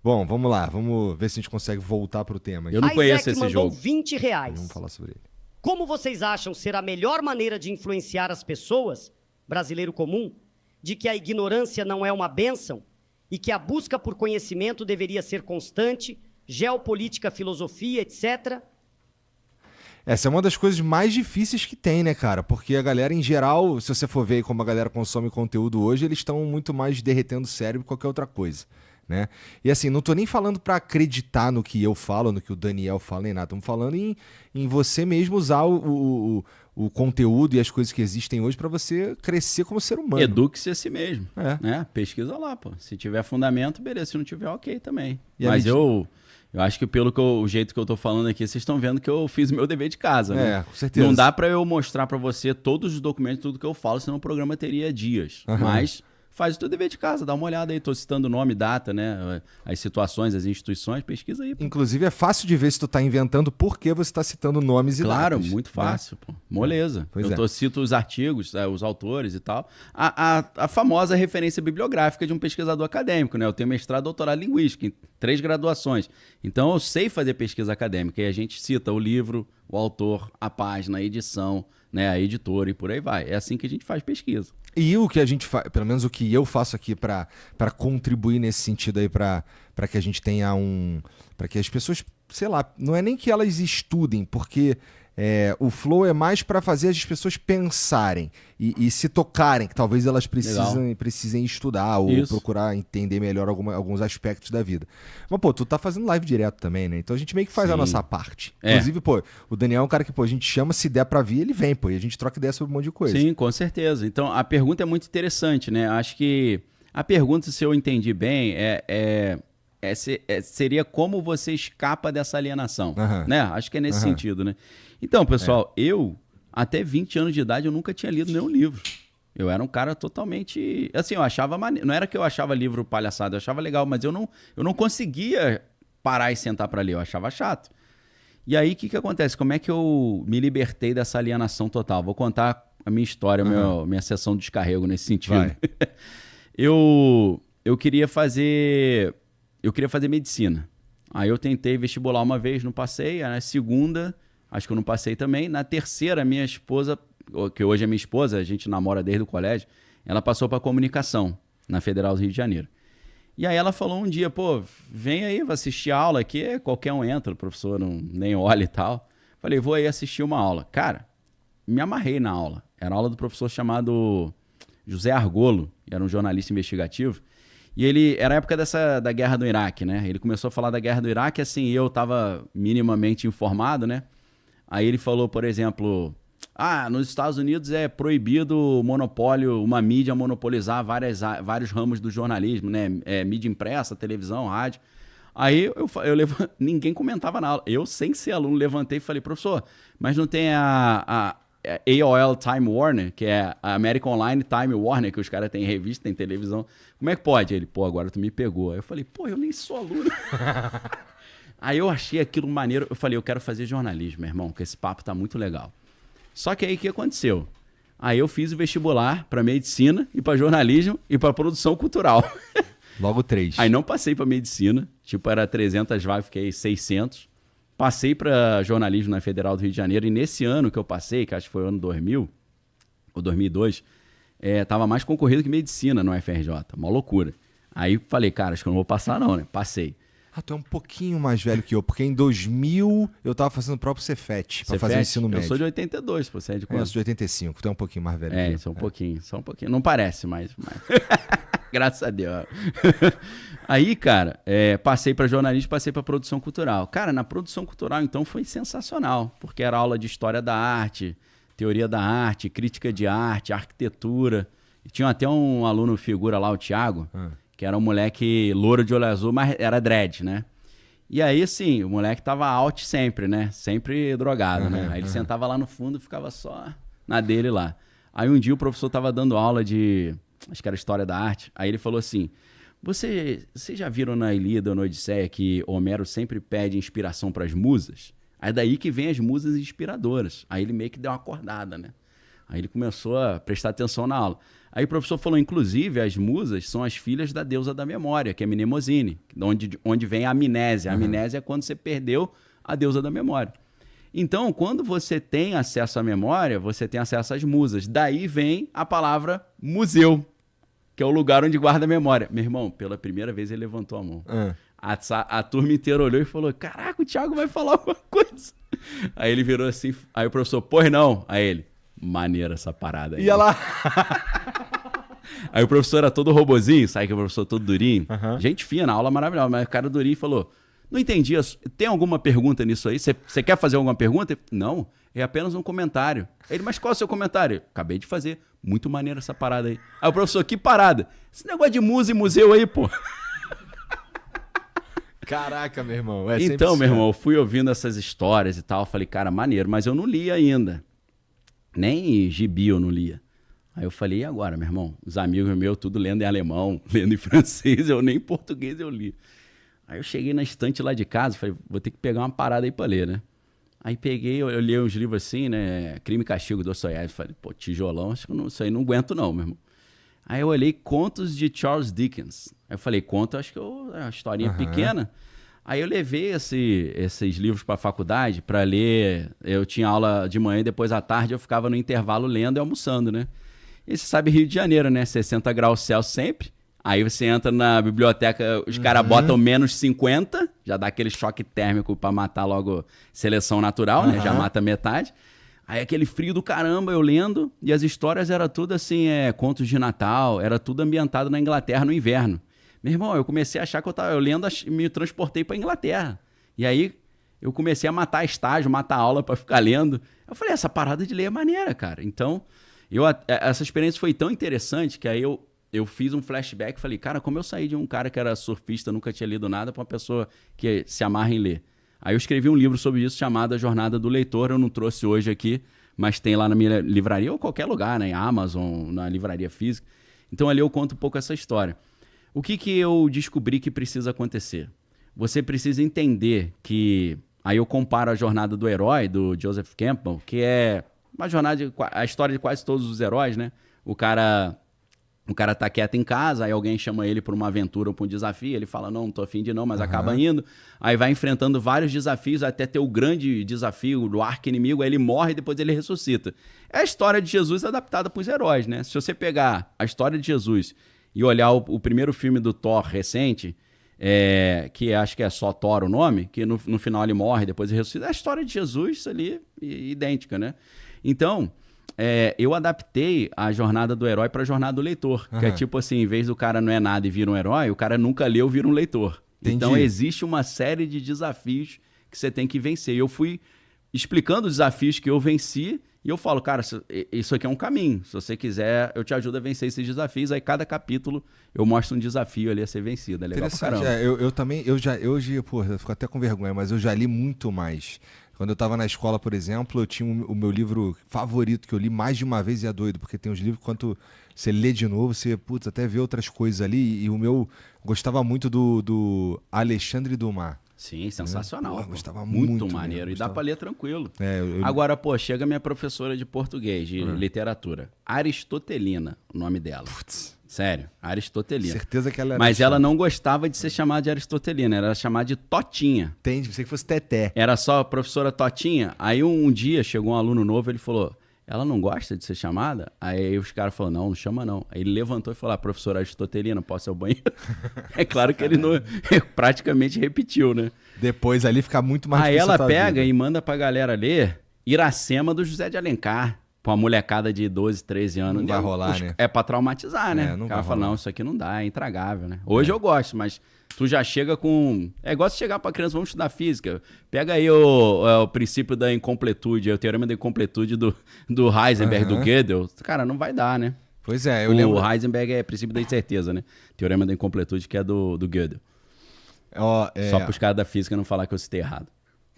Bom, vamos lá. Vamos ver se a gente consegue voltar pro tema aqui. Eu não conheço Isaac esse mandou jogo. R$ 20. Vamos falar sobre ele. Como vocês acham ser a melhor maneira de influenciar as pessoas, brasileiro comum, de que a ignorância não é uma bênção e que a busca por conhecimento deveria ser constante, geopolítica, filosofia, etc.? Essa é uma das coisas mais difíceis que tem, né, cara? Porque a galera, em geral, se você for ver como a galera consome conteúdo hoje, eles estão muito mais derretendo o cérebro que qualquer outra coisa, né? E assim, não tô nem falando pra acreditar no que eu falo, no que o Daniel fala, nem nada. Estamos falando em você mesmo usar o conteúdo e as coisas que existem hoje pra você crescer como ser humano. Eduque-se a si mesmo. É. Né? Pesquisa lá, pô. Se tiver fundamento, beleza. Se não tiver, ok também. E Mas eu acho que o jeito que eu tô falando aqui, vocês estão vendo que eu fiz o meu dever de casa, né? Com certeza. Não dá pra eu mostrar pra você todos os documentos, tudo que eu falo, senão o programa teria dias. Aham. Mas faz o teu dever de casa, dá uma olhada aí. Tô citando nome, data, né? As situações, as instituições, pesquisa aí, pô. Inclusive, é fácil de ver se tu tá inventando porque você tá citando nomes e Claro, datas. muito né? fácil, pô. Moleza. Pois Cito os artigos, os autores e tal. A famosa referência bibliográfica de um pesquisador acadêmico, né? Eu tenho mestrado e doutorado em linguística, em 3 graduações. Então, eu sei fazer pesquisa acadêmica. E a gente cita o livro, o autor, a página, a edição, né? A editora e por aí vai. É assim que a gente faz pesquisa. E o que a gente faz, pelo menos o que eu faço aqui para contribuir nesse sentido aí, para que a gente tenha para que as pessoas, sei lá, não é nem que elas estudem, porque o Flow é mais para fazer as pessoas pensarem e se tocarem, que talvez elas precisem estudar ou Isso. procurar entender melhor alguns aspectos da vida. Mas, pô, tu tá fazendo live direto também, né? Então a gente meio que faz a Sim. nossa parte. É. Inclusive, pô, o Daniel é um cara que, pô, a gente chama, se der pra vir, ele vem, pô, e a gente troca ideia sobre um monte de coisa. Sim, com certeza. Então, a pergunta é muito interessante, né? Acho que a pergunta, se eu entendi bem, seria como você escapa dessa alienação, Aham. né? Acho que é nesse Aham. sentido, né? Então, pessoal, eu, até 20 anos de idade, eu nunca tinha lido nenhum livro. Eu era um cara totalmente... Assim, eu achava maneiro. Não era que eu achava livro palhaçado, eu achava legal, mas eu não conseguia parar e sentar para ler, eu achava chato. E aí, o que acontece? Como é que eu me libertei dessa alienação total? Vou contar a minha história, minha sessão de descarrego nesse sentido. Vai. Eu queria fazer medicina. Aí eu tentei vestibular uma vez, não passei. Aí na segunda, acho que eu não passei também. Na terceira, minha esposa, que hoje é minha esposa, a gente namora desde o colégio, ela passou para comunicação na Federal do Rio de Janeiro. E aí ela falou um dia, pô, vem aí, vai assistir a aula aqui, qualquer um entra, o professor nem olha e tal. Falei, vou aí assistir uma aula. Cara, me amarrei na aula. Era a aula do professor chamado José Argolo, era um jornalista investigativo. E ele, era a época da guerra do Iraque, né? Ele começou a falar da guerra do Iraque, assim, eu estava minimamente informado, né? Aí ele falou, por exemplo, nos Estados Unidos é proibido o monopólio, uma mídia monopolizar vários ramos do jornalismo, né? Mídia impressa, televisão, rádio. Aí ninguém comentava na aula. Eu, sem ser aluno, levantei e falei, professor, mas não tem a AOL Time Warner, que é a American Online Time Warner, que os caras têm revista, têm televisão. Como é que pode? Ele, pô, agora tu me pegou. Aí eu falei, pô, eu nem sou aluno. Aí eu achei aquilo maneiro. Eu falei, eu quero fazer jornalismo, meu irmão, que esse papo tá muito legal. Só que aí o que aconteceu? Aí eu fiz o vestibular para medicina e para jornalismo e para produção cultural. Logo 3. Aí não passei para medicina, tipo era 300 vagas, fiquei 600. Passei para jornalismo na Federal do Rio de Janeiro e nesse ano que eu passei, que acho que foi o ano 2000 ou 2002, tava mais concorrido que medicina no FRJ, uma loucura. Aí falei, cara, acho que eu não vou passar não, né? Passei. Tu é um pouquinho mais velho que eu, porque em 2000 eu tava fazendo o próprio Cefet, pra fazer o ensino médio. Eu sou de 82, você é de quanto? Eu sou de 85, tu é um pouquinho mais velho que eu. Só um pouquinho. Não parece, mas... Graças a Deus. Aí, cara, passei para jornalismo, passei para produção cultural. Cara, na produção cultural, então, foi sensacional, porque era aula de história da arte, teoria da arte, crítica de arte, arquitetura. E tinha até um aluno figura lá, o Thiago, que era um moleque louro de olho azul, mas era dread, né? E aí, assim, o moleque tava out sempre, né? Sempre drogado, né? Aí ele sentava lá no fundo e ficava só na dele lá. Aí um dia o professor tava dando aula de... acho que era História da Arte. Aí ele falou assim, vocês já viram na Ilíada ou na Odisseia que Homero sempre pede inspiração para as musas? Aí daí que vem as musas inspiradoras. Aí ele meio que deu uma acordada, né? Aí ele começou a prestar atenção na aula. Aí o professor falou, inclusive, as musas são as filhas da deusa da memória, que é Mnemosine, onde vem a amnésia. A amnésia é quando você perdeu a deusa da memória. Então, quando você tem acesso à memória, você tem acesso às musas. Daí vem a palavra museu, que é o lugar onde guarda a memória. Meu irmão, pela primeira vez ele levantou a mão. A turma inteira olhou e falou, caraca, o Thiago vai falar alguma coisa. Aí ele virou assim, aí o professor, pois não. Aí ele, maneira essa parada aí. Ia lá. Aí o professor era todo robozinho, sabe que o professor todo durinho? Gente fina, aula maravilhosa, mas o cara durinho falou, não entendi, tem alguma pergunta nisso aí? Você quer fazer alguma pergunta? Não, é apenas um comentário. Ele, mas qual é o seu comentário? Acabei de fazer, muito maneiro essa parada aí. Aí o professor, que parada? Esse negócio de musa e museu aí, pô. Caraca, meu irmão. Então, meu irmão, eu fui ouvindo essas histórias e tal, falei, cara, maneiro, mas eu não li ainda. Nem gibi eu não lia. Aí eu falei, e agora, meu irmão? Os amigos meus, tudo lendo em alemão, lendo em francês, eu nem em português eu li. Aí eu cheguei na estante lá de casa, falei, vou ter que pegar uma parada aí pra ler, né? Aí peguei, eu li uns livros assim, né? Crime e Castigo, Dostoiévski. Falei, pô, tijolão, acho que isso aí não aguento não, meu irmão. Aí eu olhei contos de Charles Dickens. Aí eu falei, conto, acho que é uma historinha pequena. Aí eu levei esses livros pra faculdade pra ler. Eu tinha aula de manhã e depois à tarde eu ficava no intervalo lendo e almoçando, né? E você sabe Rio de Janeiro, né? 60 graus Celsius sempre. Aí você entra na biblioteca, os caras botam menos 50, já dá aquele choque térmico pra matar logo seleção natural, né? Já mata metade. Aí aquele frio do caramba, eu lendo, e as histórias eram tudo assim, contos de Natal, era tudo ambientado na Inglaterra no inverno. Meu irmão, eu comecei a achar que eu lendo, me transportei pra Inglaterra. E aí eu comecei a matar estágio, matar aula pra ficar lendo. Eu falei, essa parada de ler é maneira, cara. Então, essa experiência foi tão interessante que aí eu fiz um flashback e falei, cara, como eu saí de um cara que era surfista, nunca tinha lido nada, pra uma pessoa que se amarra em ler. Aí eu escrevi um livro sobre isso chamado A Jornada do Leitor, eu não trouxe hoje aqui, mas tem lá na minha livraria ou qualquer lugar, né? Em Amazon, na livraria física. Então ali eu conto um pouco essa história. O que eu descobri que precisa acontecer? Você precisa entender que... Aí eu comparo a jornada do herói, do Joseph Campbell, que é uma jornada, a história de quase todos os heróis, né? O cara tá quieto em casa, aí alguém chama ele para uma aventura ou para um desafio, ele fala, não tô afim de não, mas acaba indo. Aí vai enfrentando vários desafios até ter o grande desafio do arqui-inimigo, aí ele morre e depois ele ressuscita. É a história de Jesus adaptada para os heróis, né? Se você pegar a história de Jesus e olhar o primeiro filme do Thor recente, que acho que é só Thor o nome, que no final ele morre, depois ele ressuscita, é a história de Jesus ali, idêntica, né? Então... eu adaptei a jornada do herói para a jornada do leitor. Que é tipo assim, em vez do cara não é nada e vira um herói, o cara nunca leu, vira um leitor. Entendi. Então existe uma série de desafios que você tem que vencer. E eu fui explicando os desafios que eu venci e eu falo, cara, isso aqui é um caminho. Se você quiser, eu te ajudo a vencer esses desafios. Aí cada capítulo eu mostro um desafio ali a ser vencido. É legal pra caramba. Eu também, hoje, pô, eu fico até com vergonha, mas eu já li muito mais. Quando eu estava na escola, por exemplo, eu tinha o meu livro favorito, que eu li mais de uma vez e é doido, porque tem uns livros que quando você lê de novo, você, putz, até vê outras coisas ali. E o meu, gostava muito do Alexandre Dumas. Sim, sensacional. Pô, gostava muito maneiro. Mesmo, e dá pra ler tranquilo. Eu... Agora, pô, chega minha professora de português, de literatura. Aristotelina, o nome dela. Putz. Sério, Aristotelina. Certeza que ela era. Mas ela não gostava de ser chamada de Aristotelina, era chamada de Totinha. Entendi, pensei que fosse Teté. Era só a professora Totinha. Aí um dia chegou um aluno novo, ele falou, ela não gosta de ser chamada? Aí os caras falaram, não chama não. Aí ele levantou e falou, professora Aristotelina, posso ir ao banheiro? É claro que ele não praticamente repetiu, né? Depois ali fica muito mais difícil. Aí ela pega vida. E manda pra galera ler Iracema do José de Alencar. Pra uma molecada de 12, 13 anos. Não vai rolar, né? É pra traumatizar, né? O cara fala, não, isso aqui não dá, é intragável, né? Hoje eu gosto, mas tu já chega com... É igual você chegar pra criança, vamos estudar física. Pega aí o princípio da incompletude, o teorema da incompletude do Heisenberg, do Gödel. Cara, não vai dar, né? Pois é, eu lembro... O Heisenberg é princípio da incerteza, né? Teorema da incompletude, que é do Gödel. Só pros caras da física não falar que eu citei errado.